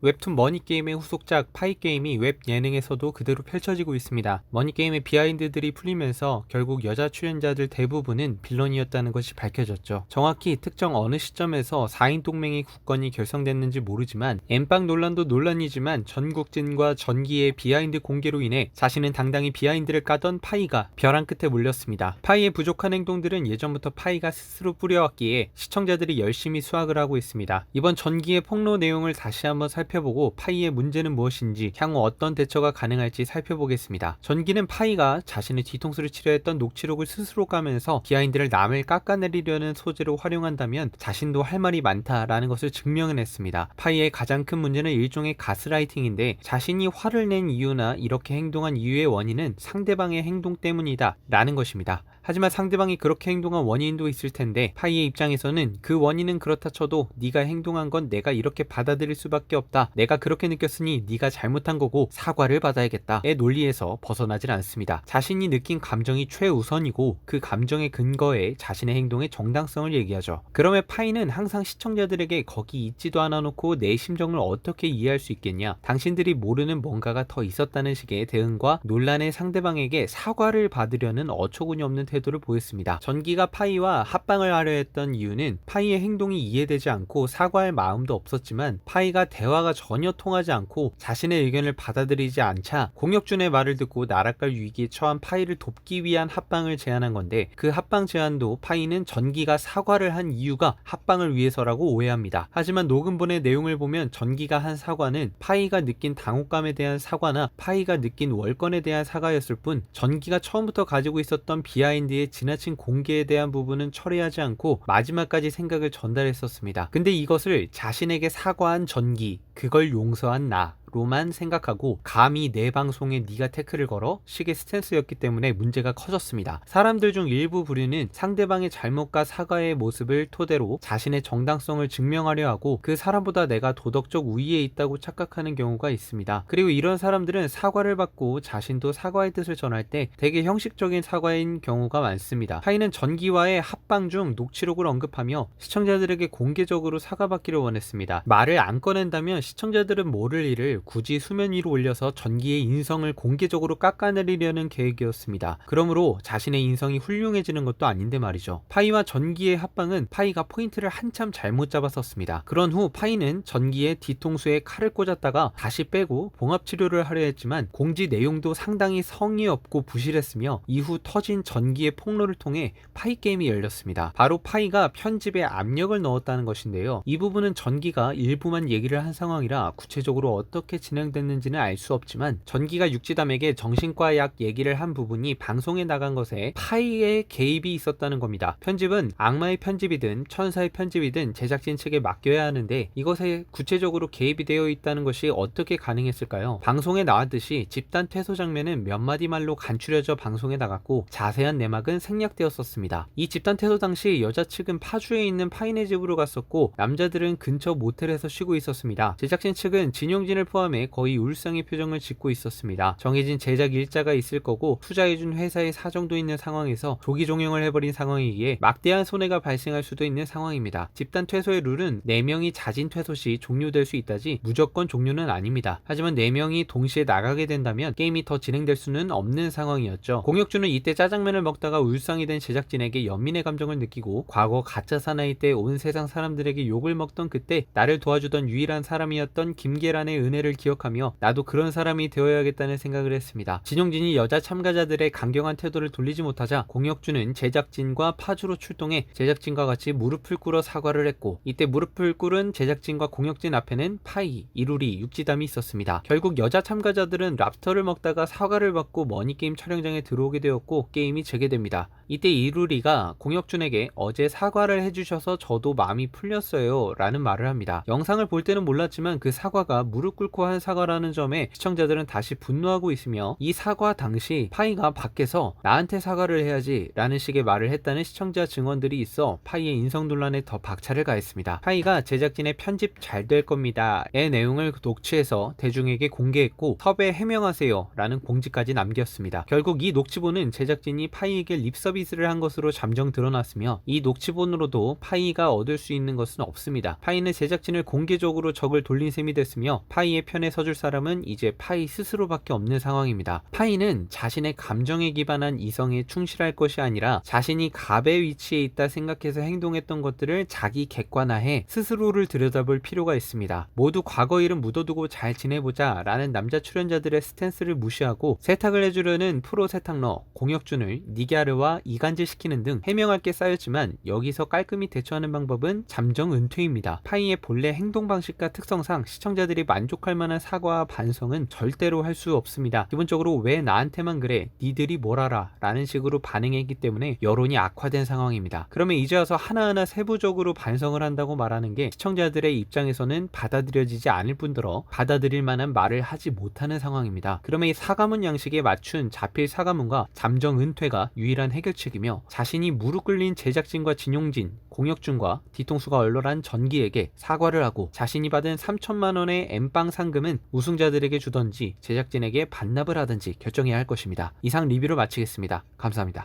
웹툰 머니게임의 후속작 파이게임이 웹 예능에서도 그대로 펼쳐지고 있습니다. 머니게임의 비하인드들이 풀리면서 결국 여자 출연자들 대부분은 빌런이었다는 것이 밝혀졌죠. 정확히 특정 어느 시점에서 4인 동맹의 국건이 결성됐는지 모르지만 엠빵 논란도 논란이지만 전국진과 전기의 비하인드 공개로 인해 자신은 당당히 비하인드를 까던 파이가 벼랑 끝에 몰렸습니다. 파이의 부족한 행동들은 예전부터 파이가 스스로 뿌려왔기에 시청자들이 열심히 수학을 하고 있습니다. 이번 전기의 폭로 내용을 다시 한번 살펴보고 파이의 문제는 무엇인지 향후 어떤 대처가 가능할지 살펴보겠습니다. 전기는 파이가 자신의 뒤통수를 치려 했던 녹취록을 스스로 까면서 비하인드를 남을 깎아내리려는 소재로 활용한다면 자신도 할 말이 많다라는 것을 증명해냈습니다. 파이의 가장 큰 문제는 일종의 가스라이팅인데 자신이 화를 낸 이유나 이렇게 행동한 이유의 원인은 상대방의 행동 때문이다 라는 것입니다. 하지만 상대방이 그렇게 행동한 원인도 있을 텐데 파이의 입장에서는 그 원인은 그렇다 쳐도 네가 행동한 건 내가 이렇게 받아들일 수밖에 없다. 내가 그렇게 느꼈으니 네가 잘못한 거고 사과를 받아야겠다의 논리에서 벗어나질 않습니다. 자신이 느낀 감정이 최우선이고 그 감정의 근거에 자신의 행동의 정당성을 얘기하죠. 그럼에 파이는 항상 시청자들에게 거기 있지도 않아 놓고 내 심정을 어떻게 이해할 수 있겠냐, 당신들이 모르는 뭔가가 더 있었다는 식의 대응과 논란의 상대방에게 사과를 받으려는 어처구니 없는 태도를 보였습니다. 전기가 파이와 합방을 하려 했던 이유는 파이의 행동이 이해되지 않고 사과할 마음도 없었지만 파이가 대화가 전혀 통하지 않고 자신의 의견을 받아들이지 않자 공혁준의 말을 듣고 나락갈 위기에 처한 파이를 돕기 위한 합방을 제안한 건데 그 합방 제안도 파이는 전기가 사과를 한 이유가 합방을 위해서라고 오해합니다. 하지만 녹음본의 내용을 보면 전기가 한 사과는 파이가 느낀 당혹감에 대한 사과나 파이가 느낀 월권에 대한 사과였을 뿐 전기가 처음부터 가지고 있었던 비하인드의 지나친 공개에 대한 부분은 처리하지 않고 마지막까지 생각을 전달했었습니다. 근데 이것을 자신에게 사과한 전기, 그걸 용서한 나로만 생각하고 감히 내 방송에 네가 태클을 걸어? 식의 스탠스였기 때문에 문제가 커졌습니다. 사람들 중 일부 부류는 상대방의 잘못과 사과의 모습을 토대로 자신의 정당성을 증명하려 하고 그 사람보다 내가 도덕적 우위에 있다고 착각하는 경우가 있습니다. 그리고 이런 사람들은 사과를 받고 자신도 사과의 뜻을 전할 때 되게 형식적인 사과인 경우가 많습니다. 파이는 전기와의 합방 중 녹취록을 언급하며 시청자들에게 공개적으로 사과받기를 원했습니다. 말을 안 꺼낸다면 시청자들은 모를 일을 굳이 수면 위로 올려서 전기의 인성을 공개적으로 깎아내리려는 계획이었습니다. 그러므로 자신의 인성이 훌륭해지는 것도 아닌데 말이죠. 파이와 전기의 합방은 파이가 포인트를 한참 잘못 잡았었습니다. 그런 후 파이는 전기의 뒤통수에 칼을 꽂았다가 다시 빼고 봉합치료를 하려 했지만 공지 내용도 상당히 성의 없고 부실했으며 이후 터진 전기의 폭로를 통해 파이 게임이 열렸습니다. 바로 파이가 편집에 압력을 넣었다는 것인데요. 이 부분은 전기가 일부만 얘기를 한 상황이라 구체적으로 어떻게 진행됐는지는 알 수 없지만 전기가 육지담에게 정신과 약 얘기를 한 부분이 방송에 나간 것에 파이의 개입이 있었다는 겁니다. 편집은 악마의 편집이든 천사의 편집이든 제작진 측에 맡겨야 하는데 이것에 구체적으로 개입이 되어 있다는 것이 어떻게 가능했을까요? 방송에 나왔듯이 집단 퇴소 장면은 몇 마디 말로 간추려져 방송에 나갔고 자세한 내막은 생략되었었습니다. 이 집단 퇴소 당시 여자 측은 파주에 있는 파이네 집으로 갔었고 남자들은 근처 모텔에서 쉬고 있었습니다. 제작진 측은 진용진을 포함해 거의 울상의 표정을 짓고 있었습니다. 정해진 제작 일자가 있을 거고 투자해준 회사의 사정도 있는 상황에서 조기 종영을 해버린 상황이기에 막대한 손해가 발생할 수도 있는 상황입니다. 집단 퇴소의 룰은 4명이 자진 퇴소 시 종료될 수 있다지 무조건 종료는 아닙니다. 하지만 4명이 동시에 나가게 된다면 게임이 더 진행될 수는 없는 상황이었죠. 공혁준은 이때 짜장면을 먹다가 울상이 된 제작진에게 연민의 감정을 느끼고 과거 가짜 사나이 때 온 세상 사람들에게 욕을 먹던 그때 나를 도와주던 유일한 사람이었던 김계란의 은혜를 기억하며 나도 그런 사람이 되어야겠다는 생각을 했습니다. 진용진이 여자 참가자들의 강경한 태도를 돌리지 못하자 공혁준은 제작진과 파주로 출동해 제작진과 같이 무릎을 꿇어 사과를 했고 이때 무릎을 꿇은 제작진과 공혁진 앞에는 파이, 이루리, 육지담이 있었습니다. 결국 여자 참가자들은 랍스터를 먹다가 사과를 받고 머니게임 촬영장에 들어오게 되었고 게임이 재개됩니다. 이때 이루리가 공혁준에게 어제 사과를 해주셔서 저도 마음이 풀렸어요 라는 말을 합니다. 영상을 볼 때는 몰랐지만 그 사과가 무릎 꿇고 대놓고 한 사과라는 점에 시청자들은 다시 분노하고 있으며, 이 사과 당시 파이가 밖에서 나한테 사과를 해야지 라는 식의 말을 했다는 시청자 증언들이 있어 파이의 인성 논란에 더 박차를 가했습니다. 파이가 제작진의 편집 잘 될 겁니다의 내용을 녹취해서 대중에게 공개했고, 섭외 해명하세요 라는 공지까지 남겼습니다. 결국 이 녹취본은 제작진이 파이에게 립서비스를 한 것으로 잠정 드러났으며, 이 녹취본으로도 파이가 얻을 수 있는 것은 없습니다. 파이는 제작진을 공개적으로 적을 돌린 셈이 됐으며, 파이의 편에 서줄 사람은 이제 파이 스스로밖에 없는 상황입니다. 파이는 자신의 감정에 기반한 이성에 충실할 것이 아니라 자신이 갑의 위치에 있다 생각해서 행동했던 것들을 자기 객관화해 스스로를 들여다볼 필요가 있습니다. 모두 과거 일은 묻어두고 잘 지내보자 라는 남자 출연자들의 스탠스를 무시하고 세탁을 해주려는 프로 세탁러 공혁준을 니갸르와 이간질시키는 등 해명할 게 쌓였지만, 여기서 깔끔히 대처하는 방법은 잠정 은퇴입니다. 파이의 본래 행동 방식과 특성상 시청자들이 만족할 만한 사과와 반성은 절대로 할 수 없습니다. 기본적으로 왜 나한테만 그래, 니들이 뭘 알아 라는 식으로 반응했기 때문에 여론이 악화된 상황입니다. 그러면 이제 와서 하나하나 세부적으로 반성을 한다고 말하는 게 시청자들의 입장에서는 받아들여지지 않을 뿐더러 받아들일 만한 말을 하지 못하는 상황입니다. 그러면 이 사과문 양식에 맞춘 자필 사과문과 잠정 은퇴가 유일한 해결책이며, 자신이 무릎 꿇린 제작진과 진용진, 공혁준과 뒤통수가 얼얼한 전기에게 사과를 하고 자신이 받은 3천만 원의 엠빵 상금은 우승자들에게 주던지 제작진에게 반납을 하든지 결정해야 할 것입니다. 이상 리뷰를 마치겠습니다. 감사합니다.